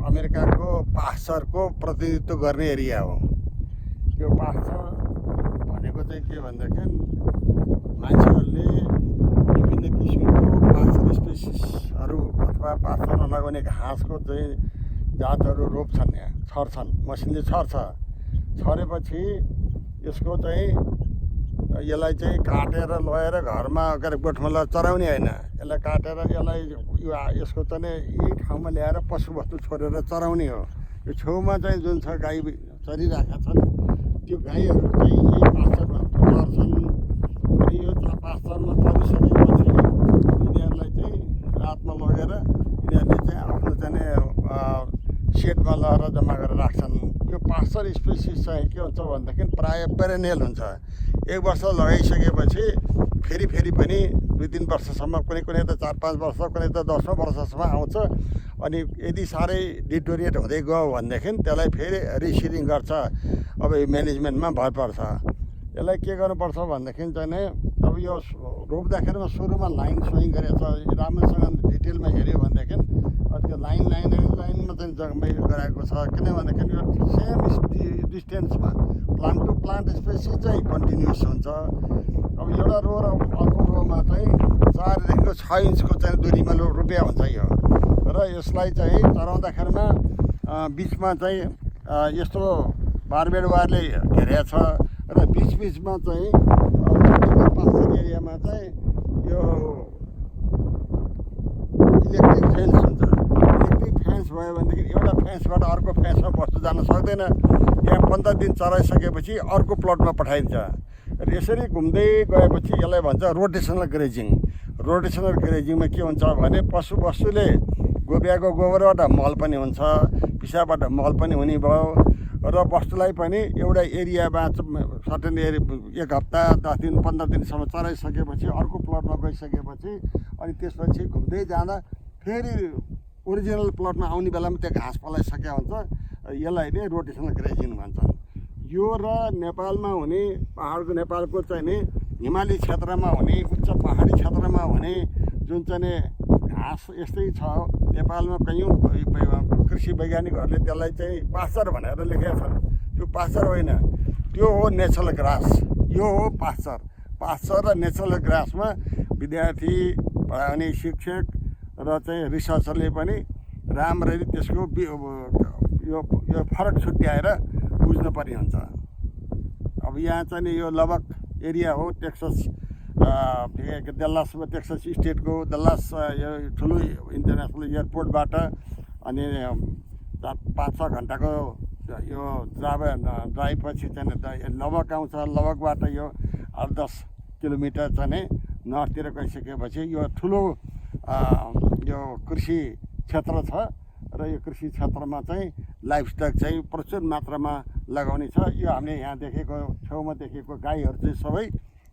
अमेरिकाको पास्चरको प्रतिनिधित्व गर्ने एरिया हो। यो पास्चर भनेको चाहिँ के भनेदेखि मान्छेहरूले विभिन्न किसिमको पास्चर स्पेसिसहरू अथवा पास्चर नलाग्ने घाँसको चाहिँ जातहरू रोप्छन्, यहाँ छर्छन्, मसिनले छरेपछि यसको चाहिँ यसलाई चाहिँ काटेर लगेर घरमा अगाडि गोठमा चराउने होइन, यसलाई काटेर यसको चाहिँ यही ठाउँमा ल्याएर पशुवस्तु छोडेर चराउने हो। यो छेउमा चाहिँ जुन छ गाई चरिरहेका छन् त्यो गाईहरू चाहिँ यही पास्चरमा चर्छन्। अनि यो पास्चरमा चरिसकेपछि यिनीहरूलाई चाहिँ रातमा लगेर यिनीहरूले चाहिँ आफ्नो चाहिँ सेटमा लगेर जम्मा गरेर राख्छन्। यो पास्चर स्पेसिस चाहिँ के हुन्छ भनेदेखि प्रायः पेरेनियल हुन्छ। एक वर्ष लगाइसकेपछि फेरि पनि 2-3 वर्षसम्म, कुनै त 4-5 वर्ष, कुनै त 10औँ वर्षसम्म आउँछ। अनि यदि साह्रै डिटोरिएट हुँदै गयो भनेदेखि त्यसलाई फेरि रिसिडिङ गर्छ। अब यो म्यानेजमेन्टमा भर पर्छ। यसलाई के गर्नुपर्छ भनेदेखि चाहिँ अब यो रोप्दाखेरिमा सुरुमा लाइन सोइङ गरेछ, राम्रोसँग डिटेलमा हेऱ्यो भनेदेखि त्यो लाइनमा चाहिँ जगमै गराएको छ। किनभनेदेखि यो सेम डिस्टेन्समा प्लान्ट टु प्लान्ट स्पेसिस चाहिँ कन्टिन्युस हुन्छ। अब एउटा रो र अर्को रोमा चाहिँ 4 देखिको 6 इन्चको चाहिँ दुरीमा रोपिया हुन्छ यो। र यसलाई चाहिँ चराउँदाखेरिमा बिचमा चाहिँ यस्तो बारबेड वायरले घेरेको छ र बिचमा चाहिँ पास्चर एरियामा चाहिँ यो इलेक्ट्रिक फेन्स हुन्छ। इलेक्ट्रिक फेन्स भयो भनेदेखि एउटा फेन्सबाट अर्को फेन्समा बस्तु जान सक्दैन। यहाँ 15 दिन चराइसकेपछि अर्को प्लटमा पठाइन्छ। र यसरी घुम्दै गएपछि यसलाई भन्छ रोटेसनल ग्रेजिङ। रोटेसनल ग्रेजिङमा के हुन्छ भने पशुवस्तुले गोब्याको गोबरबाट मल पनि हुन्छ, पिसाबबाट मल पनि हुने भयो र वस्तुलाई पनि एउटा एरियामा सर्टेन एरिया 1 हप्ता 10 दिन 15 दिनसम्म चराइसकेपछि अर्को प्लटमा गइसकेपछि अनि त्यसपछि घुम्दै जाँदा फेरि ओरिजिनल प्लटमा आउने बेलामा त्यो घाँस पलाइसकेको हुन्छ। यसलाई नै रोटेसनल ग्रेजिङ भन्छन्। यो र नेपालमा हुने नेपालको चाहिँ नि हिमाली क्षेत्रमा हुने उच्च पहाडी क्षेत्रमा हुने जुन चाहिँ घाँस यस्तै छ। नेपालमा कयौँ कृषि वैज्ञानिकहरूले त्यसलाई चाहिँ पास्चर भनेर लेखेका छन्। त्यो पास्चर होइन, त्यो हो नेचुरल ग्रास। यो हो पास्चर र नेचुरल ग्रासमा विद्यार्थी, अनि शिक्षक र चाहिँ रिसर्चरले पनि राम्ररी त्यसको यो फरक छुट्याएर बुझ्नुपर्ने हुन्छ। अब यहाँ चाहिँ यो लबक एरिया हो, टेक्सस डल्लासमा, टेक्सस स्टेटको डल्लास यो ठुलो इन्टरनेसनल एयरपोर्टबाट अनि 5-6 घन्टाको यो ड्राइभपछि चाहिँ लबक आउँछ। लबकबाट यो 8-10 किलोमिटर चाहिँ नर्थतिर गइसकेपछि यो ठुलो यो कृषि क्षेत्र छ र यो कृषि क्षेत्रमा चाहिँ लाइफस्टक चाहिँ प्रचुर मात्रामा लगाउने छ। यो हामीले यहाँ देखेको छेउमा देखेको गाईहरू चाहिँ सबै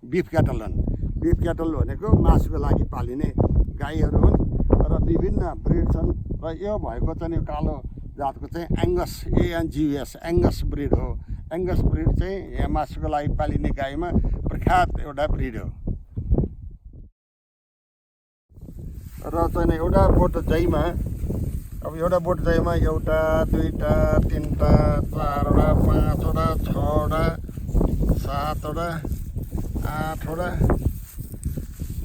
बिफ क्याटल हुन्। बिफ क्याटल भनेको मासुको लागि पालिने गाईहरू हुन् र विभिन्न ब्रिड छन्। र यो भएको चाहिँ यो कालो जातको चाहिँ एङ्गस, ANGUS एङ्गस ब्रिड हो। एङ्गस ब्रिड चाहिँ यहाँ मासुको लागि पालिने गाईमा प्रख्यात एउटा ब्रिड हो। र चाहिँ एउटा बोट जैमा अब एउटा बोट जैमा 1, 2, 3, 4, 5, 6, 7, 8,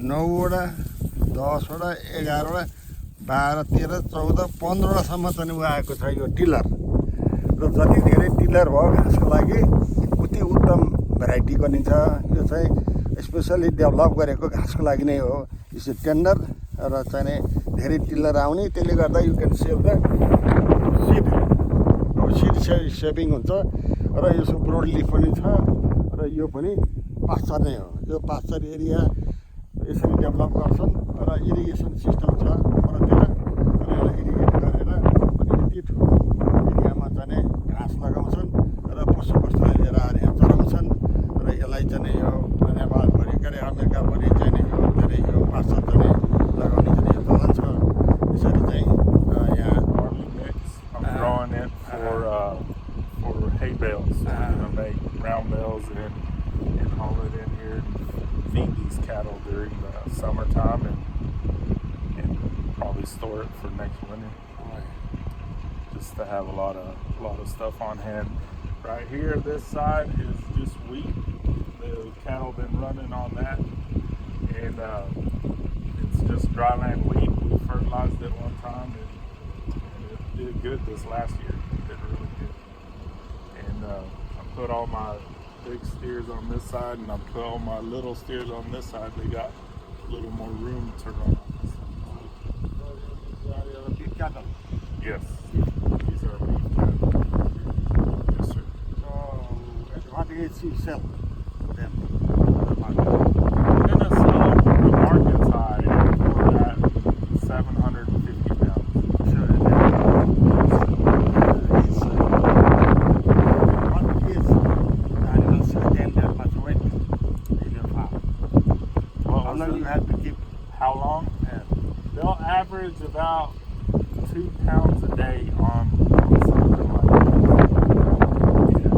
9, 10, 11, 12, 13, 14, 15सम्म चाहिँ आएको छ यो टिलर। र जति धेरै टिलर भयो घाँसको लागि उति उत्तम भेराइटी बनिन्छ। यो चाहिँ स्पेसली डेभलप गरेको घाँसको लागि नै हो। यो चाहिँ टेन्डर र चाहिँ धेरै टिलर आउने, त्यसले गर्दा यु क्यान सेभ द सिड। अब सिड सेभिङ हुन्छ र यसको ब्रोड लिफ पनि छ र यो पनि पास्चर नै हो। यो पास्चर एरिया यसरी डेभलप गर्छन् र इरिगेसन सिस्टम छ परतिर, र यसलाई इरिगेट गरेर अनि यति ठुलो एरियामा चाहिँ घाँस लगाउँछन् र पशुवस्तुलाई लिएर आएर यहाँ चराउँछन्। र यसलाई चाहिँ यो नेपालभरि के अरे अमेरिकाभरि चाहिँ यो धेरै यो पास्चर चाहिँ लगाउने चाहिँ यो चलन छ। यसरी चाहिँ यहाँ growing it for hay bales. So we're gonna make round bales and haul it in here and feed these cattle during the summertime and probably store it for next winter. just to have a lot of stuff on hand. Right here, this side is just wheat. The cattle been running on that, and it's just dryland wheat. We fertilized it one time, and it did good this last year. It did really good. And I put all my big steers on this side, and I put all my little steers on this side. They got a little more room to run on this side. Big cattle. Yes, these are beef cattle. Yes, sir. So at what age you sell them? I'm gonna sell the market side for at 750 pounds. So, what is the animals retain that much weight in your farm? How long you have to keep? How long? Yeah. They'll average about 2 pounds a day on something like that. Yeah,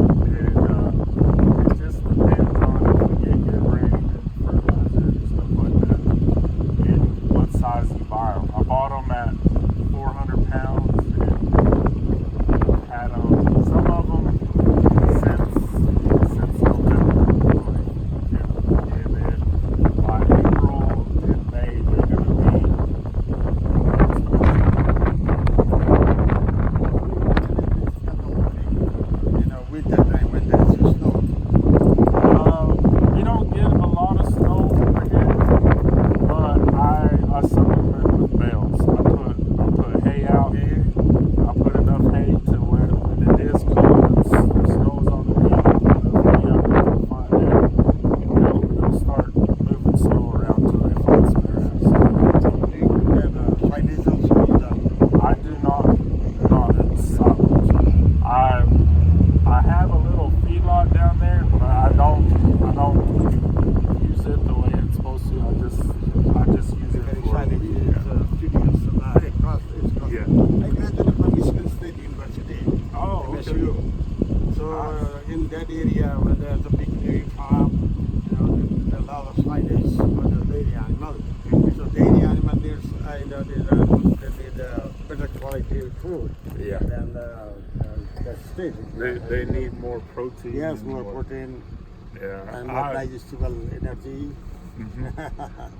and it just depends on if you get good rain and fertilizer and stuff like that, and what size you buy them. I bought them at 400 pounds and had them, some of them since November. Yeah. And then by April and May, they're going to be Winter time when there's snow. we don't get a lot of snow over here, but I supplement with bales. I put hay out here. I put enough hay to where when it is cold and snow's on the ground, I put enough hay out there to find that, and they'll start moving snow around till they find somewhere else. You have 5 days also in the I do not in silage. I have a little feedlot down there, but I don't use it the way it's supposed to. I just use it very for silent. It's across. Yeah. I graduated from Michigan State University. Oh, okay. MSU. So in that area where there's a big dairy farm, there's a lot of silage for the dairy animal. So dairy animal needs, they need better quality food Yeah. than the state. They need more protein. Yes, and more protein Yeah. and more digestible energy.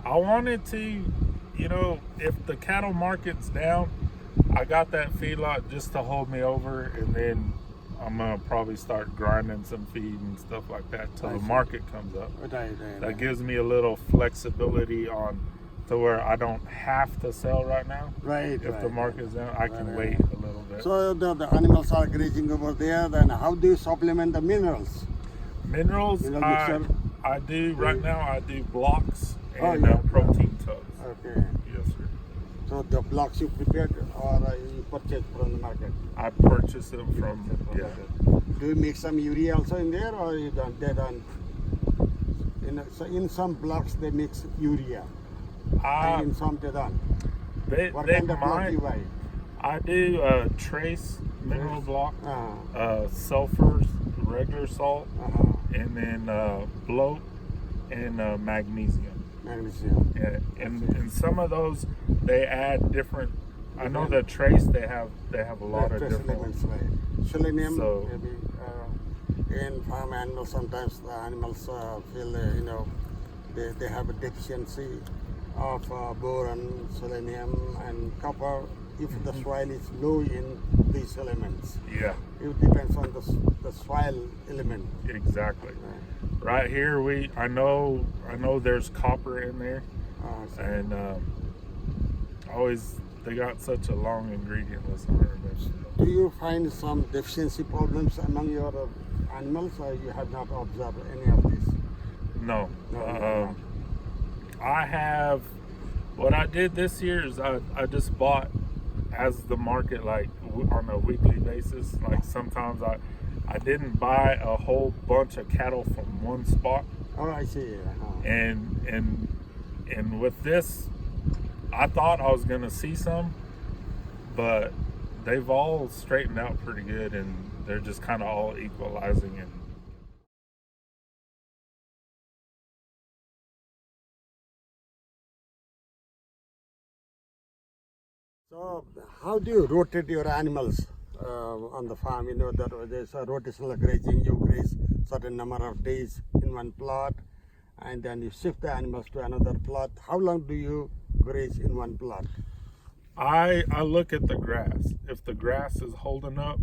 I wanted to, if the cattle market's down, I got that feedlot just to hold me over, and then I'm gonna probably start grinding some feed and stuff like that till the market comes up. That gives me a little flexibility on to where I don't have to sell right now. Right. If the market's down, I can wait a little bit. So the animals are grazing over there. Then how do you supplement the minerals? Minerals, Mineral mixer? I do right now. I do blocks and yeah. protein tubs. Okay. Yes, sir. So the blocks you prepared or you purchased from the market? I purchase them from Do you mix some urea also in there, or you don't? They don't. So in some blocks they mix urea, and in some they don't. What they kind of block might. you buy? I do trace mineral block, Uh-huh. sulfurs, regular salt, Uh-huh. and then bloat and magnesium. Magnesium. And some of those they add different. I know the trace they have a lot of Trace different. elements, right? Selenium, So- maybe. In farm animals, sometimes the animals feel, they have a deficiency of boron, selenium, and copper. If the soil is low in these elements, Yeah, it depends on the soil element. exactly. Right here, I know there's copper in there, So and they got such a long ingredient list. I don't remember. do you find some deficiency problems among your animals, or you have not observed any of this? No. No. I have. What I did this year is I just bought as the market, like on a weekly basis. Like sometimes I didn't buy a whole bunch of cattle from one spot. Oh, I see. And with this, I thought I was gonna see some, but they've all straightened out pretty good, and they're just kind of all equalizing. And so how do you rotate your animals? on the farm, that there's a rotational grazing. You graze certain number of days in one plot, and then you shift the animals to another plot. How long do you graze in one plot? I look at the grass. If the grass is holding up,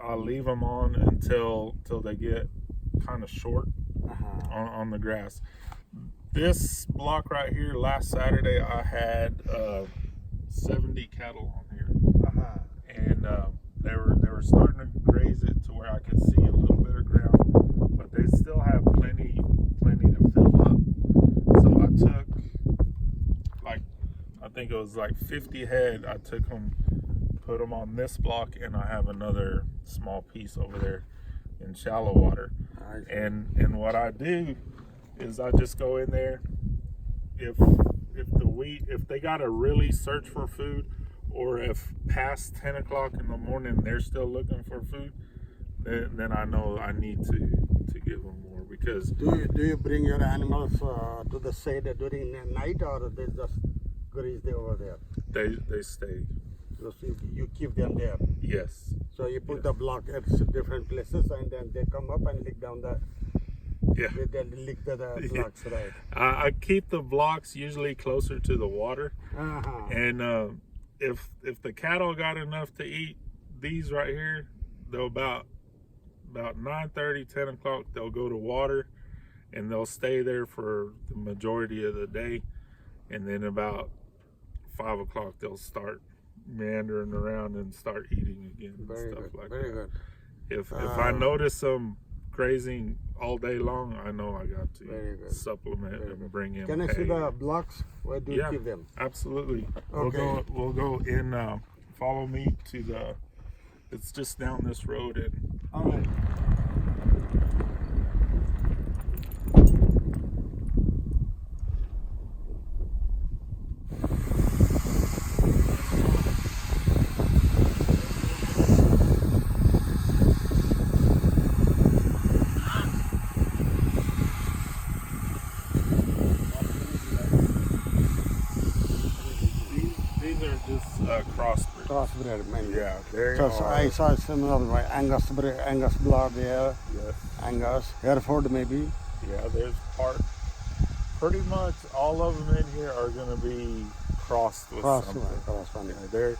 I'll leave them on until they get kind of short on the grass. This block right here, last Saturday, I had 70 cattle on here, and they were starting to graze it to where I could see a little bit of ground, but they still have plenty to fill up. So I took, I think it was like 50 head. I took them, put them on this block, and I have another small piece over there in shallow water. And what I do is I just go in there. If they gotta really search for food, or if past 10 o'clock in the morning they're still looking for food, then I know I need to give them more. Because do you bring your animals to the shade during the night, or they just graze there over there? They stay. So you keep them there. Yes. So you put the block at different places, and then they come up and lick down the. Yeah. They lick the blocks, right? I keep the blocks usually closer to the water, and if the cattle got enough to eat, these right here, they'll about 9:30, 10 o'clock, they'll go to water, and they'll stay there for the majority of the day, and then about 5 o'clock they'll start meandering around and start eating again. Very and stuff good. like Very that. good. If I notice them grazing all day long, I know I got to supplement and bring in. Can I see the blocks? Where do you keep them? Absolutely. Okay. We'll go in. Follow me to the. It's just down this road, and all right. these are just crossbreeds. Crossbred, mainly. Yeah, they So are. I saw similar like Angus blood there. Yes. Angus, Hereford maybe. Yeah, there's pretty much all of them in here are going to be crossed with something. Yeah,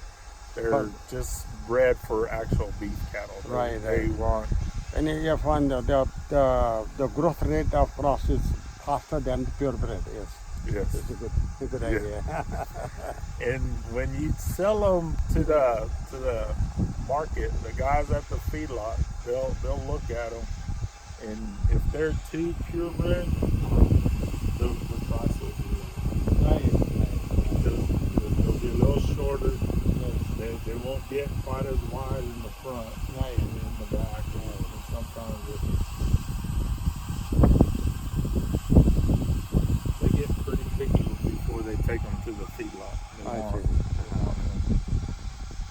they're just bred for actual beef cattle. They want. And you find the growth rate of cross is faster than purebred. Yes. Yes. It's a good idea. And when you sell them to the market, the guys at the feedlot, they'll look at them, and if they're too purebred, the price will be low. They'll be a little shorter. They won't get quite as wide in the front and in the back, and sometimes they get pretty picky before they take them to the feedlot.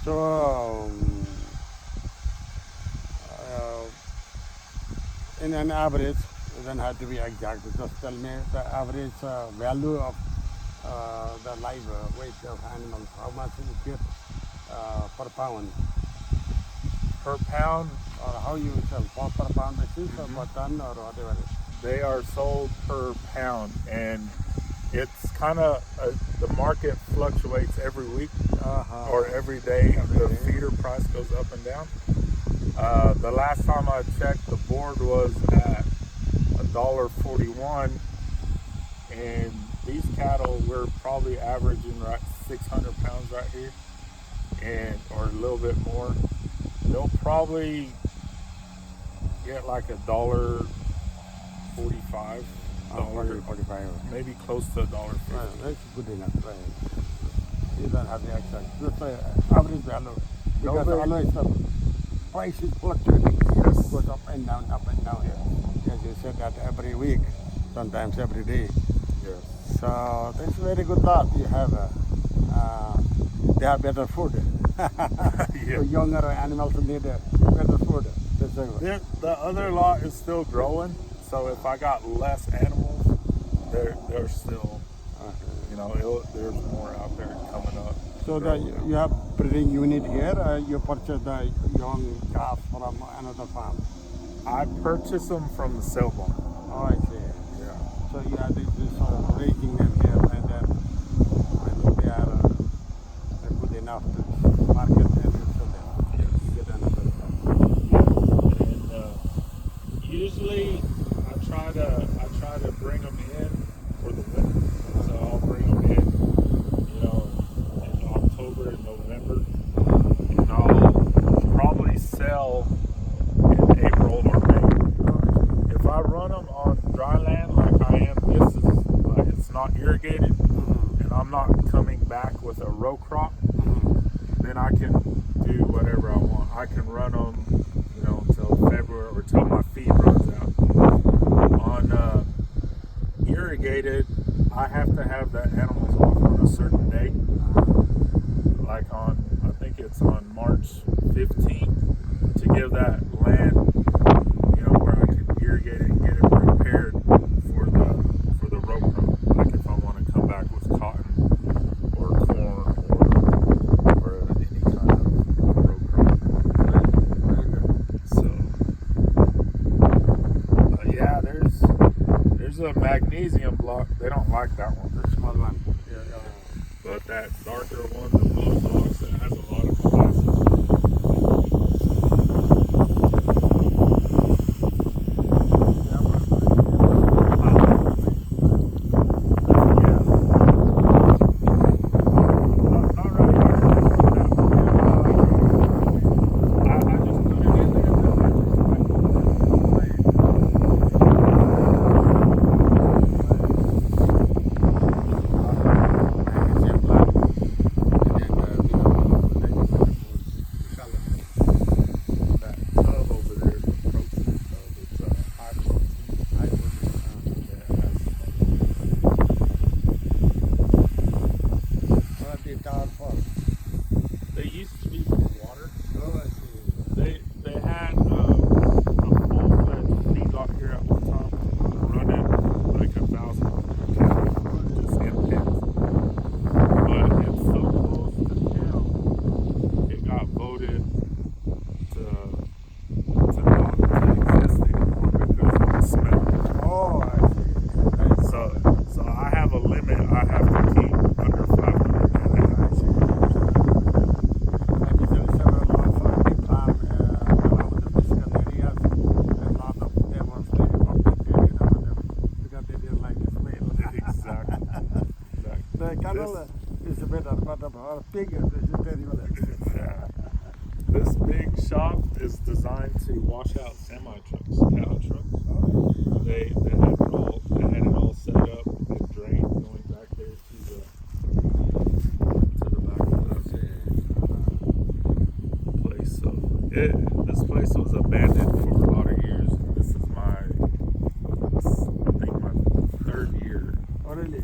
So, in an average, it doesn't have to be exact. Just tell me the average value of the live weight of animals. How much you get per pound? Per pound, Or how you sell per pound basis or per ton or whatever? they are sold per pound, and it's kind of the market fluctuates every week or every day. The feeder price goes up and down. The last time I checked, the board was at $1.41, and these cattle were probably averaging 600 pounds right here, or a little bit more. They'll probably get like $1.45. $1.45. Maybe close to $1.50. That's good enough, right? You don't have the exact. Just the average value. Because always the price is fluctuating. Yes. It goes up and down, up and down. Yes. As you said that every week, sometimes every day. Yes. So that's a very good thought you have. They have better food. Yeah. So younger animals need better food. That's The other lot is still growing, so if I got less animals, they're still, there's more out there coming up. So grow. you have breeding unit here. You purchase the young calf from another farm. I purchase them from the sale barn. Oh, I see. Yeah. So you are this sort of raising them here, and then when they are good enough to market, and you sell them. Yes. You get another. And usually I try to bring them in for the winter. So I'll bring them in, in October and November, and I'll probably sell in April or May. If I run them on dry land like I am, this is like it's not irrigated, and I'm not coming back with a row crop, then I can do whatever I want. I can run them, until February or till my feed runs out. On irrigated, I have to have the animals off on a certain day. Like I think it's on March 15th, to give that land, where I can irrigate it and get it prepared for the row crop. Like if I want to come back with cotton or corn or any kind of row crop. So yeah, there's a magnesium block. They don't like that one. The small one. But that darker one, the blue box, that has a lot of classes. They used to be water. Oh, I see. They had a full-fledged feedlot here at one time, running like 1,000 cattle just in pens. But it's so close to town, it got voted to exist anymore because of the smell. Oh, I see. So I have a limit. I have to keep under 500 animals. Is better, but our pig is terrible. Yeah. This big shop is designed to wash out semi trucks, cattle trucks. They had it all set up with drains going back there to the back of the place. So this place was abandoned for a lot of years. This is I think my third year. Oh, really?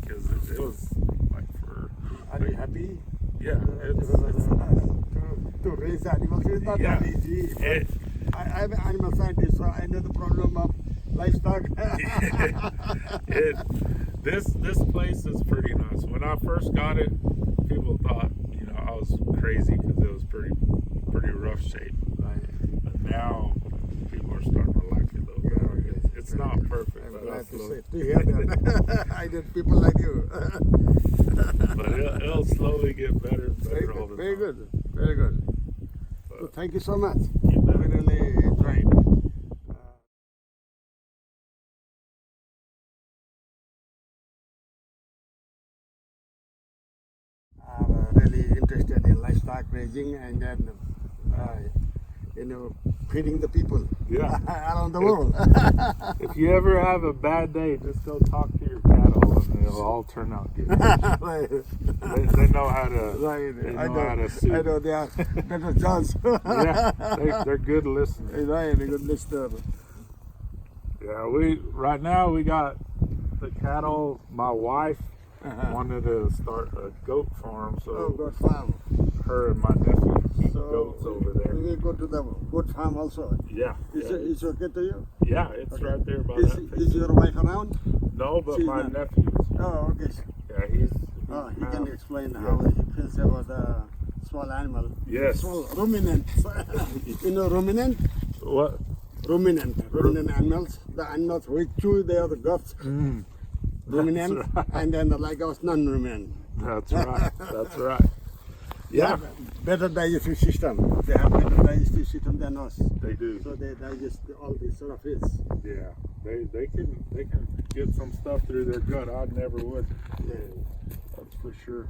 Because it was like for. Are you happy? Yeah, to raise animals is not that easy. I'm an animal scientist, so I know the problem of livestock. This place is pretty nice. When I first got it, people thought I was crazy because it was pretty rough shape. But now people are starting to like it though. Yeah, it's not perfect. I'm but glad to hear that. I need people like you. But it'll slowly get better and better all the time. Very good. Very good. So thank you so much. You bet. We really enjoyed. I'm really interested in livestock raising and then, feeding the people around the world. If you ever have a bad day, just go talk to your cattle and it'll all turn out good. They know how to. They know how to suit. I know they are better judges. Yeah, they're good listeners. Right, a good listener. Yeah, right now we got the cattle. My wife wanted to start a goat farm, so goat farm. her and my nephew keep goats over there. We will go to the goat farm also. Yeah. It's okay to you? Yeah, it's right there by Is that. your wife around? No, but She's my not. nephew is. Oh, okay. Yeah, Oh, he can explain how he feels about the small animal. Yes. Small ruminant. You know ruminant? What? Ruminant animals. The animals which chew their guts. Ruminant. Right. And then like us non-ruminant. That's right. That's right. Yeah, Better digestive system. They have better digestive system than us. they do. So they digest all these sort of fish. Yeah, they can get some stuff through their gut. I never would. Yeah. That's for sure.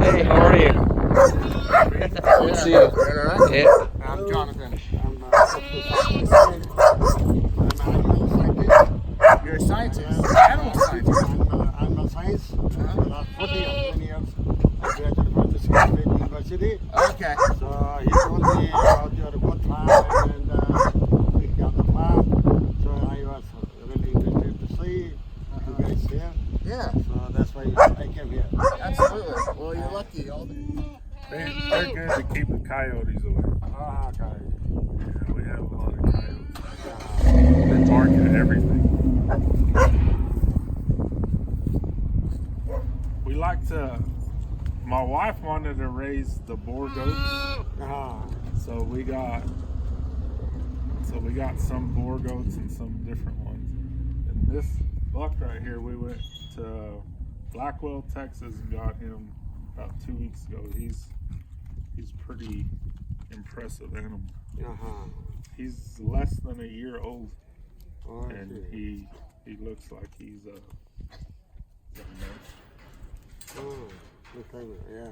Hey, how are you? Good to see you. Yeah. I'm Jonathan. I'm You're a scientist. Animal scientist. Animal science. For the last 40 years, 20 years, I graduated from the State University. Okay. So he told me about your goat farm and pick up the farm. So I was really interested to see you guys here. Yeah. So that's why I came here. Absolutely. Well, you're lucky. All the... They're good to keep the coyotes away. Ah, okay. Yeah, we have a lot of coyotes. They bark at everything. We like to. My wife wanted to raise the boar goats, so we got some boar goats and some different ones. And this buck right here, we went to Blackwell, Texas, and got him about 2 weeks ago. He's pretty impressive animal. He's less than a year old, and he looks like he's a Okay, yeah.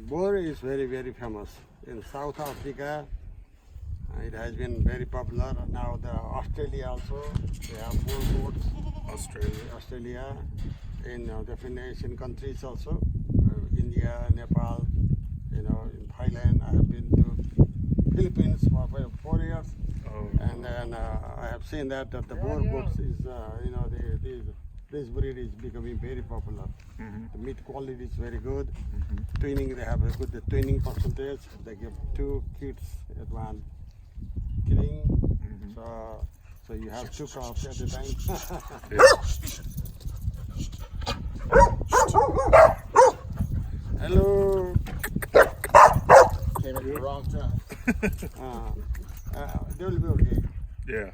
Boar is very, very famous in South Africa. It has been very popular. Now the Australia also, they have 4 boats. Australia, in different Asian countries also, India, Nepal, in Thailand. I have been to Philippines for 4 years, and then I have seen that the boar boats is, this breed is becoming very popular. The meat quality is very good. Twinning, they have a good twinning percentage. They give 2 kids at one killing. So you have 2 crops at a time. Hello. Came at the wrong time. They will be okay. yeah.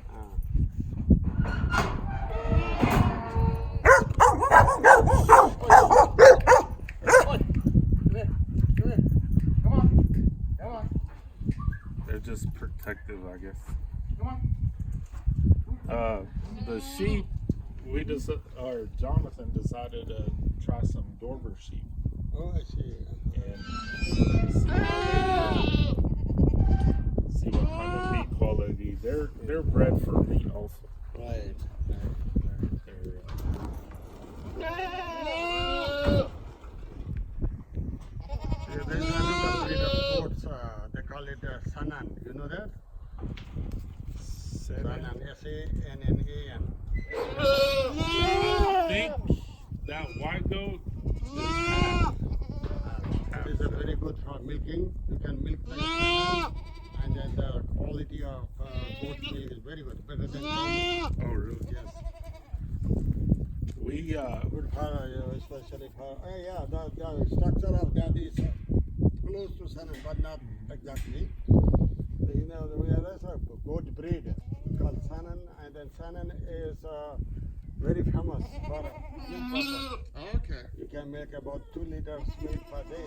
They're just protective, I guess. The sheep, Jonathan decided to try some Dorber sheep. Oh, I see. And see what kind of meat quality. They're bred for meat also. Right. There's another breed of goats. They call it Sanan. You know that? Sanan. S-A-N-N-A-N. I think that white goat It is a very good for milking. You can milk like Sanan, and then the quality of goat milk is very good, better than cow. Oh, really? Yes. We Good for especially for the structure of that is close to Sanan, but not exactly. We have a goat breed called Sanan, and then Sanan is very famous for milk purpose. Okay. You can make about 2 liters milk per day,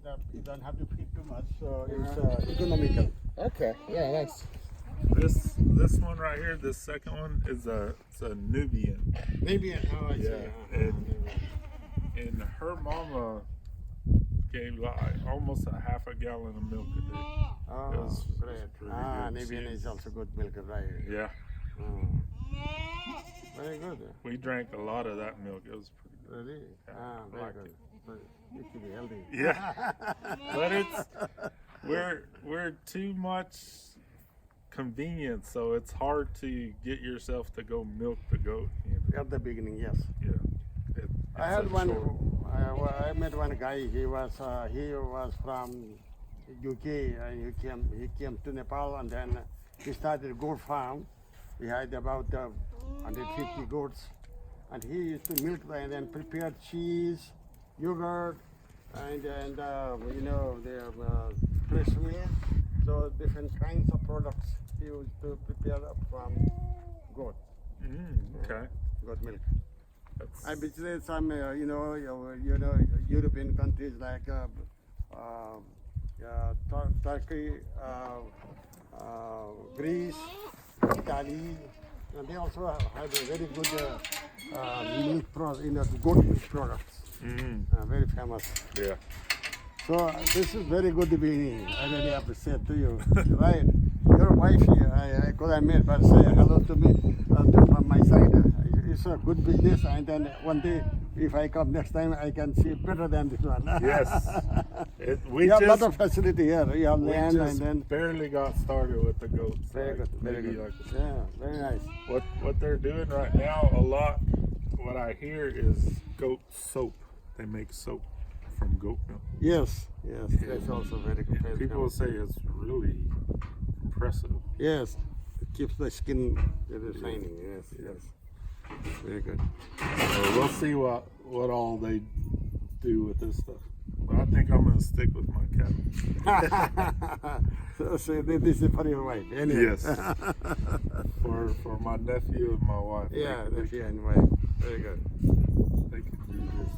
and you don't have to feed too much, so it's economical. Okay. Yeah, nice. this one right here, this second one is it's a Nubian. Maybe I see. Yeah, and her mama gave like almost a half a gallon of milk a day. Oh, It was great. pretty good. Nubian is also good milk, right? Yeah, Very good. we drank a lot of that milk. It was pretty good. Really? I Very liked good. it. But you should be healthy. Yeah, but we're too much convenience, so it's hard to get yourself to go milk the goat. At the beginning, yes. Yeah. I had one. I met one guy. He was from UK. He came to Nepal, and then he started a goat farm. We had about 150 goats, and he used to milk them and then prepare cheese, yogurt, and you know the fresh milk. So different kinds of products he used to prepare from goat. Okay. Goat milk. That's, I visited some, European countries like Turkey, Greece, Italy. And they also have a very good goat milk products. Very famous. yeah. So this is very good beginning. I really appreciate to you. Right? Your wife here, I could have met, but say hello to me from my side. It's a good business, and then one day, if I come next time, I can see better than this one. Yes. We have a lot of facility here. You have we land, just and then barely got started with the goats. very like, good, very maybe good. like Yeah, very nice. what they're doing right now a lot, what I hear is goat soap. They make soap from goat milk. Yes, that's also very good. Very People good. say it's really impressive. Yes, it keeps the skin very shining. Yes. Very good. So we'll see what all they do with this stuff. But I think I'm gonna stick with my cattle. So this is for your wife, anyway. Yes. for my nephew and my wife. Yeah, they, nephew and wife. Very good. they can do this.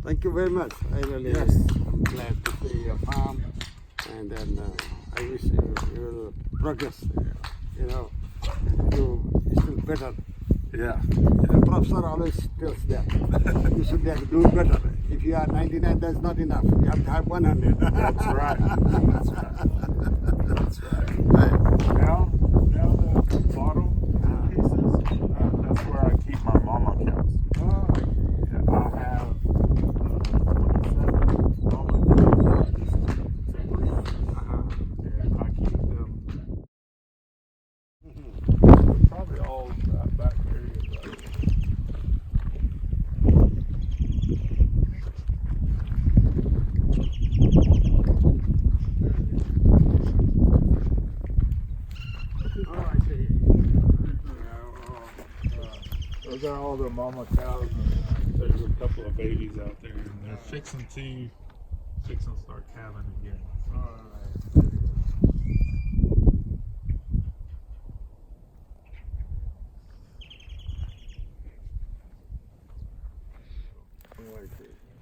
Thank you very much. I really am glad to see your farm, and then I wish you will progress. You still better. Yeah. The professor always tells that you should do better. If you are 99, that's not enough. You have to have 100. That's right. That's right. Right. Now the bottom pieces, that's where I keep my mama cows. Oh, I see. Yeah, I have 27 mama cows to breed. And I keep them. Probably all that back area right there. Oh, I see. Those are all the mama cows, and there's a couple of babies out there, and they're fixing to start calving again.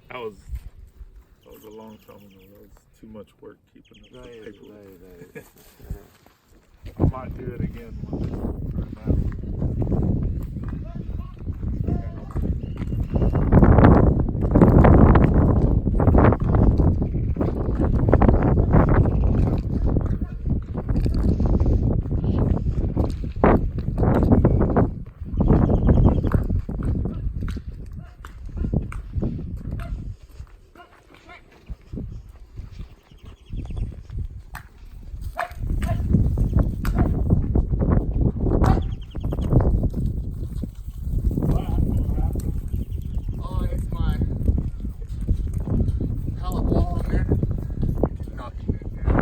That was a long time ago. That was too much work keeping up the paperwork. Right. I might do it again one day. For now. Oh, it's my pellet wall in there. Knocking it down.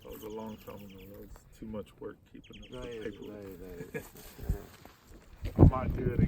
That was a long time ago. That was too much work keeping up the paperwork. Right. I might do it again.